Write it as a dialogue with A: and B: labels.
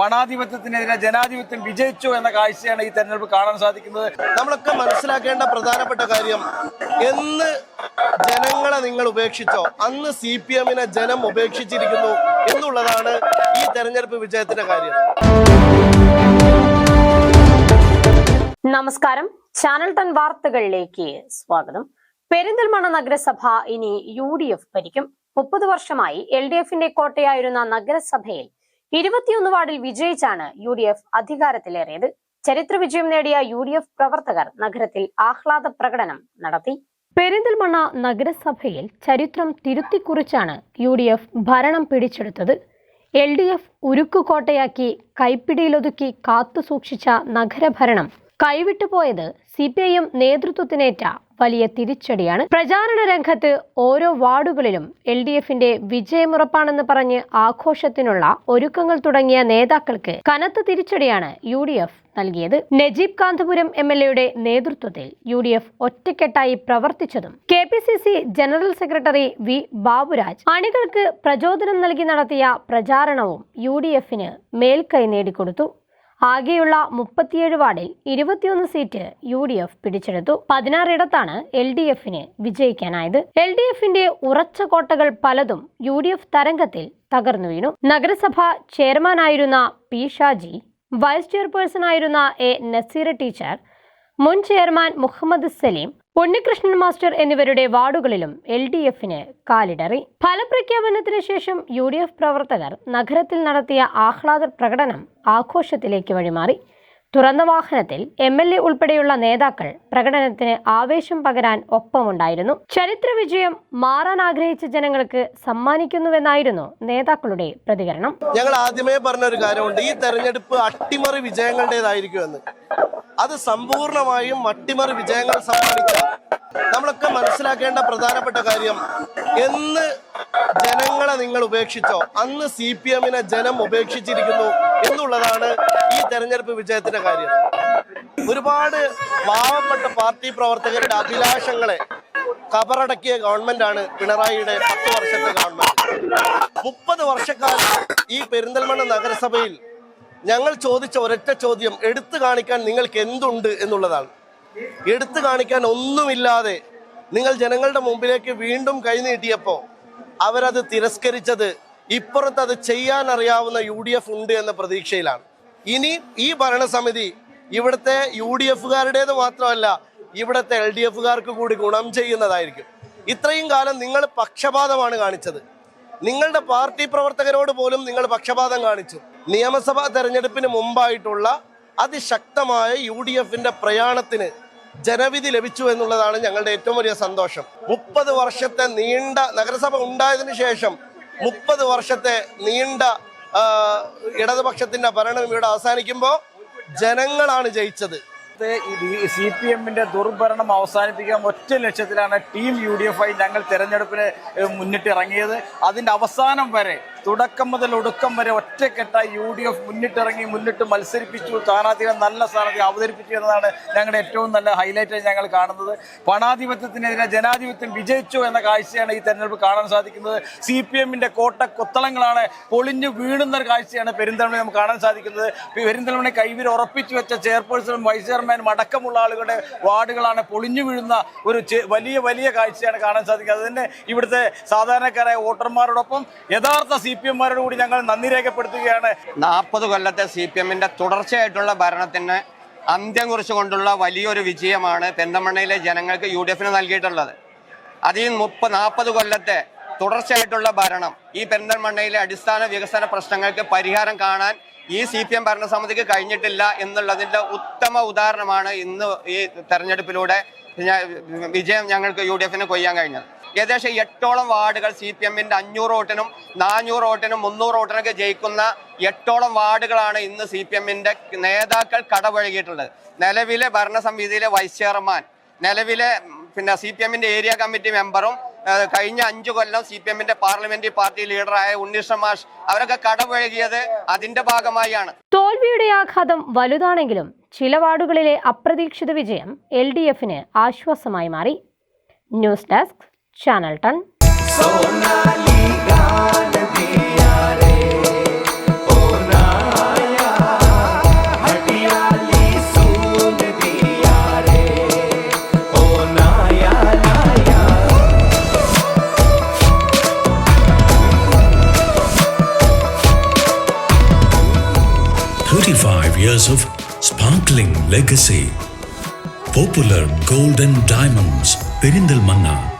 A: പണാധിപത്യത്തിനെതിരെ ജനാധിപത്യം വിജയിച്ചു എന്ന കാഴ്ചയാണ് ഈ തെരഞ്ഞെടുപ്പ് കാണാൻ സാധിക്കുന്നത്.
B: നമ്മളൊക്കെ മനസ്സിലാക്കേണ്ട പ്രധാനപ്പെട്ട കാര്യം, എന്ന് ജനങ്ങളെ നിങ്ങൾ ഉപേക്ഷിച്ചോ അന്ന് CPM-നെ ജനം ഉപേക്ഷിച്ചിരിക്കുന്നു എന്നുള്ളതാണ് ഈ തെരഞ്ഞെടുപ്പ് വിജയത്തിന്റെ കാര്യം.
C: നമസ്കാരം, ചാനൽ 10 വാർത്തകളിലേക്ക് സ്വാഗതം. പെരിന്തൽമണ്ണ നഗരസഭ ഇനി UDF ഭരിക്കും. 30 വർഷമായി LDF-ന്റെ കോട്ടയായിരുന്ന നഗരസഭയിൽ 21 വാർഡിൽ വിജയിച്ചാണ് UDF അധികാരത്തിലേറിയത്. ചരിത്ര വിജയം നേടിയ UDF പ്രവർത്തകർ നഗരത്തിൽ ആഹ്ലാദ പ്രകടനം നടത്തി. പെരിന്തൽമണ്ണ നഗരസഭയിൽ ചരിത്രം തിരുത്തിക്കുറിച്ചാണ് UDF ഭരണം പിടിച്ചെടുത്തത്. LDF ഉരുക്കുകോട്ടയാക്കി കൈപ്പിടിയിലൊതുക്കി കാത്തുസൂക്ഷിച്ച നഗരഭരണം കൈവിട്ടുപോയത് CPIM നേതൃത്വത്തിനേറ്റ വലിയ തിരിച്ചടിയാണ്. പ്രചാരണ രംഗത്ത് ഓരോ വാർഡുകളിലും LDF-ന്റെ വിജയമുറപ്പാണെന്ന് പറഞ്ഞ് ആഘോഷത്തിനുള്ള ഒരുക്കങ്ങൾ തുടങ്ങിയ നേതാക്കൾക്ക് കനത്ത തിരിച്ചടിയാണ് UDF നൽകിയത്. നജീബ് കാന്തപുരം MLA-യുടെ നേതൃത്വത്തിൽ UDF ഒറ്റക്കെട്ടായി പ്രവർത്തിച്ചതും KPCC general secretary V. Baburaj അണികൾക്ക് പ്രചോദനം നൽകി നടത്തിയ പ്രചാരണവും UDF-ന് മേൽക്കൈ നേടിക്കൊടുത്തു. ആകെയുള്ള 37 വാർഡിൽ 21 സീറ്റ് UDF പിടിച്ചെടുത്തു. 16 ഇടത്താണ് LDF-ന് വിജയിക്കാനായത്. LDF-ന്റെ ഉറച്ച കോട്ടകൾ പലതും UDF തരംഗത്തിൽ തകർന്നു വീണു. നഗരസഭ ചെയർമാനായിരുന്ന P. ഷാജി, വൈസ് ചെയർപേഴ്സണായിരുന്ന A. നസീറ ടീച്ചർ, മുൻ ചെയർമാൻ മുഹമ്മദ് സലീം, ഉണ്ണികൃഷ്ണൻ മാസ്റ്റർ എന്നിവരുടെ വാർഡുകളിലും LDF-ന് കാലിടറി. ഫലപ്രഖ്യാപനത്തിന് ശേഷം UDF പ്രവർത്തകർ നഗരത്തിൽ നടത്തിയ ആഹ്ലാദ പ്രകടനം ആഘോഷത്തിലേക്ക് വഴിമാറി. തുറന്ന വാഹനത്തിൽ MLA ഉൾപ്പെടെയുള്ള നേതാക്കൾ പ്രകടനത്തിന് ആവേശം പകരാൻ ഒപ്പമുണ്ടായിരുന്നു. ചരിത്ര വിജയം മാറാൻ ആഗ്രഹിച്ച ജനങ്ങൾക്ക് സമ്മാനിക്കുന്നുവെന്നായിരുന്നു നേതാക്കളുടെ പ്രതികരണം.
B: ഞങ്ങൾ ആദ്യമേ പറഞ്ഞൊരു കാര്യമുണ്ട്, ഈ തെരഞ്ഞെടുപ്പ് അട്ടിമറി വിജയങ്ങളുടേതായിരിക്കുമെന്ന്. അത് സമ്പൂർണമായും അട്ടിമറി വിജയങ്ങൾ സമ്മാനിച്ച നമ്മളൊക്കെ മനസ്സിലാക്കേണ്ട പ്രധാനപ്പെട്ട കാര്യം, എന്ന് ജനങ്ങളെ നിങ്ങൾ ഉപേക്ഷിച്ചോ അന്ന് CPM-നെ ജനം ഉപേക്ഷിച്ചിരിക്കുന്നു എന്നുള്ളതാണ് ഈ തെരഞ്ഞെടുപ്പ് വിജയത്തിന്റെ കാര്യം. ഒരുപാട് പാവപ്പെട്ട പാർട്ടി പ്രവർത്തകരുടെ അഭിലാഷങ്ങളെ കബറടക്കിയ ഗവൺമെന്റാണ് പിണറായിയുടെ 10 വർഷത്തെ ഗവൺമെന്റ്. 30 വർഷക്കാലം ഈ പെരിന്തൽമണ്ണ നഗരസഭയിൽ ഞങ്ങൾ ചോദിച്ച ഒരൊറ്റ ചോദ്യം, എടുത്തു കാണിക്കാൻ നിങ്ങൾക്ക് എന്തുണ്ട് എന്നുള്ളതാണ്. എടുത്തു കാണിക്കാൻ ഒന്നുമില്ലാതെ നിങ്ങൾ ജനങ്ങളുടെ മുമ്പിലേക്ക് വീണ്ടും കൈനീട്ടിയപ്പോൾ അവരത് തിരസ്കരിച്ചത് ഇപ്പുറത്ത് അത് ചെയ്യാൻ അറിയാവുന്ന UDF ഉണ്ട് എന്ന പ്രതീക്ഷയിലാണ്. ഇനി ഈ ഭരണസമിതി ഇവിടുത്തെ UDF-കാരുടേത് മാത്രമല്ല, ഇവിടുത്തെ LDF-കാർക്ക് കൂടി ഗുണം ചെയ്യുന്നതായിരിക്കും. ഇത്രയും കാലം നിങ്ങൾ പക്ഷപാതമാണ് കാണിച്ചത്. നിങ്ങളുടെ പാർട്ടി പ്രവർത്തകരോട് പോലും നിങ്ങൾ പക്ഷപാതം കാണിച്ചു. നിയമസഭാ തെരഞ്ഞെടുപ്പിന് മുമ്പായിട്ടുള്ള അതിശക്തമായ UDF-ന്റെ പ്രയാണത്തിന് ജനവിധി ലഭിച്ചു എന്നുള്ളതാണ് ഞങ്ങളുടെ ഏറ്റവും വലിയ സന്തോഷം. 30 വർഷത്തെ നീണ്ട നഗരസഭ ഉണ്ടായതിനു ശേഷം 30 വർഷത്തെ നീണ്ട ഇടതുപക്ഷത്തിന്റെ ഭരണം ഇവിടെ അവസാനിക്കുമ്പോൾ ജനങ്ങളാണ് ജയിച്ചത്.
A: CPM-ന്റെ ദുർഭരണം അവസാനിപ്പിക്കാൻ ഒറ്റ ലക്ഷ്യത്തിലാണ് ടീം UDF-ആയി ഞങ്ങൾ തെരഞ്ഞെടുപ്പിന് മുന്നിട്ടിറങ്ങിയത്. അതിന്റെ അവസാനം വരെ, തുടക്കം മുതൽ ഒടുക്കം വരെ ഒറ്റക്കെട്ടായി UDF മുന്നിട്ട് മത്സരിപ്പിച്ചു. സ്ഥാനാർത്ഥികളെ നല്ല സ്ഥാനാർത്ഥി അവതരിപ്പിച്ചു എന്നതാണ് ഞങ്ങളുടെ ഏറ്റവും നല്ല ഹൈലൈറ്റായി ഞങ്ങൾ കാണുന്നത്. പണാധിപത്യത്തിനെതിരെ ജനാധിപത്യം വിജയിച്ചു എന്ന കാഴ്ചയാണ് ഈ തെരഞ്ഞെടുപ്പ് കാണാൻ സാധിക്കുന്നത്. CPM-ന്റെ കോട്ട കൊത്തളങ്ങളാണ് പൊളിഞ്ഞു വീണുന്ന ഒരു കാഴ്ചയാണ് പെരിന്തൽമണ്ണ നമുക്ക് കാണാൻ സാധിക്കുന്നത്. പെരിന്തൽമണ്ണ കൈവിൽ ഉറപ്പിച്ചു വെച്ച ചെയർപേഴ്സണും വൈസ് ചെയർമാനും അടക്കമുള്ള ആളുകളുടെ വാർഡുകളാണ് പൊളിഞ്ഞു വീഴുന്ന ഒരു വലിയ കാഴ്ചയാണ് കാണാൻ സാധിക്കുന്നത്. അതിന് ഇവിടുത്തെ സാധാരണക്കാരായ വോട്ടർമാരോടൊപ്പം യഥാർത്ഥ CPM-മാരോട് കൂടി ഞങ്ങൾ നന്ദി രേഖപ്പെടുത്തുകയാണ്.
D: 40 കൊല്ലത്തെ CPM-ന്റെ തുടർച്ചയായിട്ടുള്ള ഭരണത്തിന് അന്ത്യം കുറിച്ചുകൊണ്ടുള്ള വലിയൊരു വിജയമാണ് പെരിന്തൽമണ്ണയിലെ ജനങ്ങൾക്ക് UDF-ന് നൽകിയിട്ടുള്ളത്. അതിൽ 40 കൊല്ലത്തെ തുടർച്ചയായിട്ടുള്ള ഭരണം ഈ പെരിന്തൽമണ്ണയിലെ അടിസ്ഥാന വികസന പ്രശ്നങ്ങൾക്ക് പരിഹാരം കാണാൻ ഈ CPM ഭരണസമിതിക്ക് കഴിഞ്ഞിട്ടില്ല എന്നുള്ളതിന്റെ ഉത്തമ ഉദാഹരണമാണ് ഇന്ന് ഈ തെരഞ്ഞെടുപ്പിലൂടെ വിജയം ഞങ്ങൾക്ക് UDF-ന് കൊയ്യാൻ കഴിഞ്ഞത്. ഏകദേശം 8ഓളം വാർഡുകൾ CPM-ന്റെ 500 വോട്ടിനും 400 വോട്ടിനും 300 വോട്ടിനൊക്കെ ജയിക്കുന്ന 8ഓളം വാർഡുകളാണ് ഇന്ന് CPM-ന്റെ നേതാക്കൾ കടപഴകിയിട്ടുള്ളത്. നിലവിലെ ഭരണസമിതിയിലെ വൈസ് ചെയർമാൻ, നിലവിലെ CPM-ന്റെ ഏരിയ കമ്മിറ്റി മെമ്പറും കഴിഞ്ഞ 5 കൊല്ലം CPM-ന്റെ പാർലമെന്ററി പാർട്ടി ലീഡറായ ഉണ്ണികൃഷ്ണൻ മാഷ് അവരൊക്കെ കടപഴകിയത് അതിന്റെ ഭാഗമായാണ്.
C: തോൽവിയുടെ ആഘാതം വലുതാണെങ്കിലും ചില വാർഡുകളിലെ അപ്രതീക്ഷിത വിജയം LDF-ന് ആശ്വാസമായി മാറി. News desk, channel 10.
E: years of sparkling legacy. Popular Gold and Diamonds, Perindalmanna.